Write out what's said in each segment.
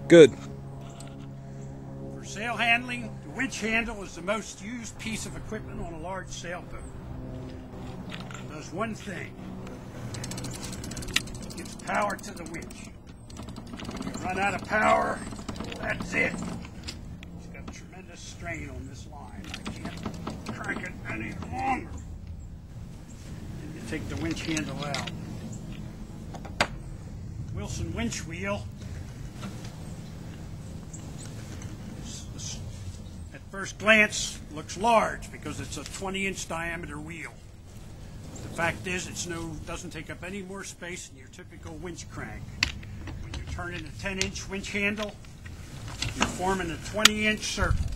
Good. For sail handling, the winch handle is the most used piece of equipment on a large sailboat. It does one thing. It gives power to the winch. When you run out of power, that's it. It's got tremendous strain on this line. I can't crank it any longer. And you take the winch handle out. Wilson winch wheel. At first glance, looks large because it's a 20-inch diameter wheel. The fact is, doesn't take up any more space than your typical winch crank. When you turn in a 10-inch winch handle, you're forming a 20-inch circle.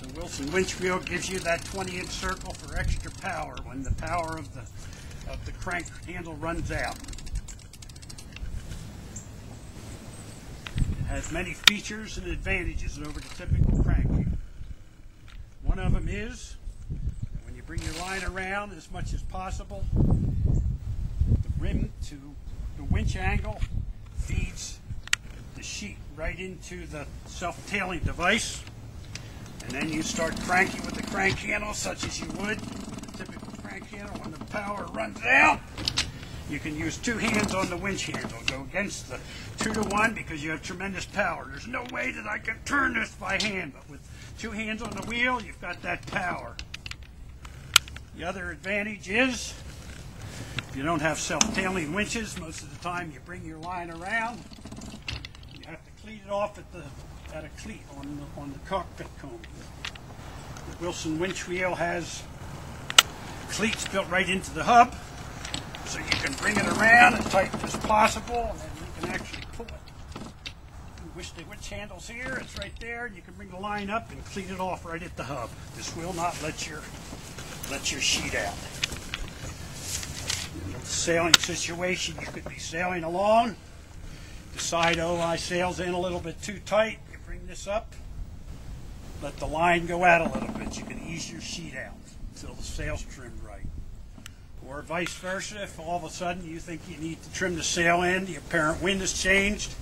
The Wilson winch wheel gives you that 20-inch circle for extra power when the power of the crank handle runs out. It has many features and advantages over the typical crank wheel. One of them is that when you bring your line around as much as possible, the rim to the winch angle feeds the sheet right into the self-tailing device, and then you start cranking with the crank handle such as you would the typical crank handle. When the power runs out, you can use two hands on the winch handle. Go against the 2-to-1 because you have tremendous power. There's no way that I can turn this by hand, but with two hands on the wheel, you've got that power. The other advantage is if you don't have self-tailing winches, most of the time you bring your line around, you have to cleat it off at a cleat on the cockpit combing. The Wilson winch wheel has cleats built right into the hub, so you can bring it around as tight as possible, and then you can actually pull it. You wish the winch handle's here, it's right there, and you can bring the line up and cleat it off right at the hub. This will not let your sheet out. In a sailing situation, you could be sailing along, decide, oh, my sail's in a little bit too tight. You bring this up, let the line go out a little bit. You can ease your sheet out until the sail's trimmed right. Or vice versa, if all of a sudden you think you need to trim the sail end, the apparent wind has changed,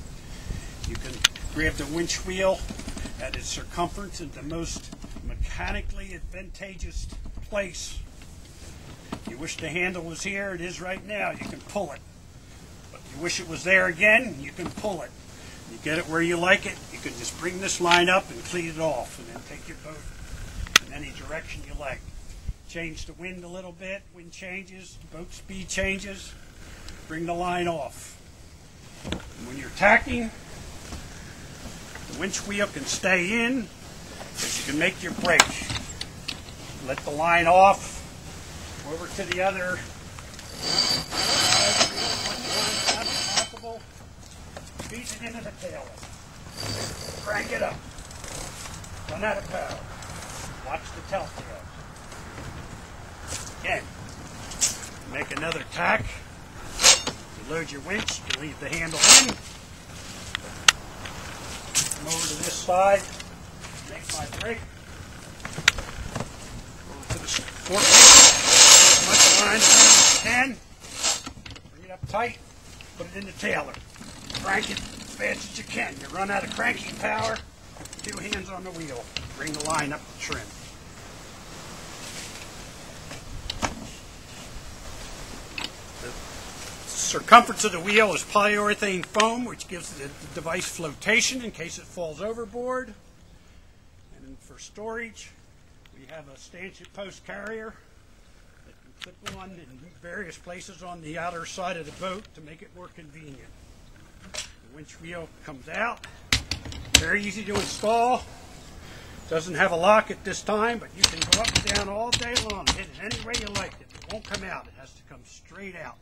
you can grab the winch wheel at its circumference in the most mechanically advantageous place. You wish the handle was here, it is right now, you can pull it. But you wish it was there again, you can pull it. You get it where you like it, you can just bring this line up and cleat it off, and then take your boat in any direction you like. Change the wind a little bit, wind changes, boat speed changes, bring the line off. And when you're tacking, the winch wheel can stay in, so you can make your break. Let the line off, over to the other side, as much as possible, feed it into the tail. Crank it up. Run out of power. Watch the telltale. Again, make another tack. You load your winch, you leave the handle in. Come over to this side, make my break. Over to the fork, as much line around as you can. Bring it up tight, put it in the tailer. Crank it as fast as you can. You run out of cranking power, two hands on the wheel. Bring the line up to trim. The circumference of the wheel is polyurethane foam, which gives the device flotation in case it falls overboard. And for storage, we have a stanchion post carrier that can clip on in various places on the outer side of the boat to make it more convenient. The winch wheel comes out, very easy to install. Doesn't have a lock at this time, but you can go up and down all day long, hit it any way you like it. It won't come out, it has to come straight out.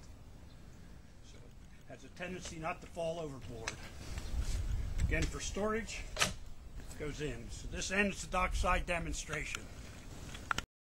Has a tendency not to fall overboard. Again, for storage, it goes in. So this ends the dockside demonstration.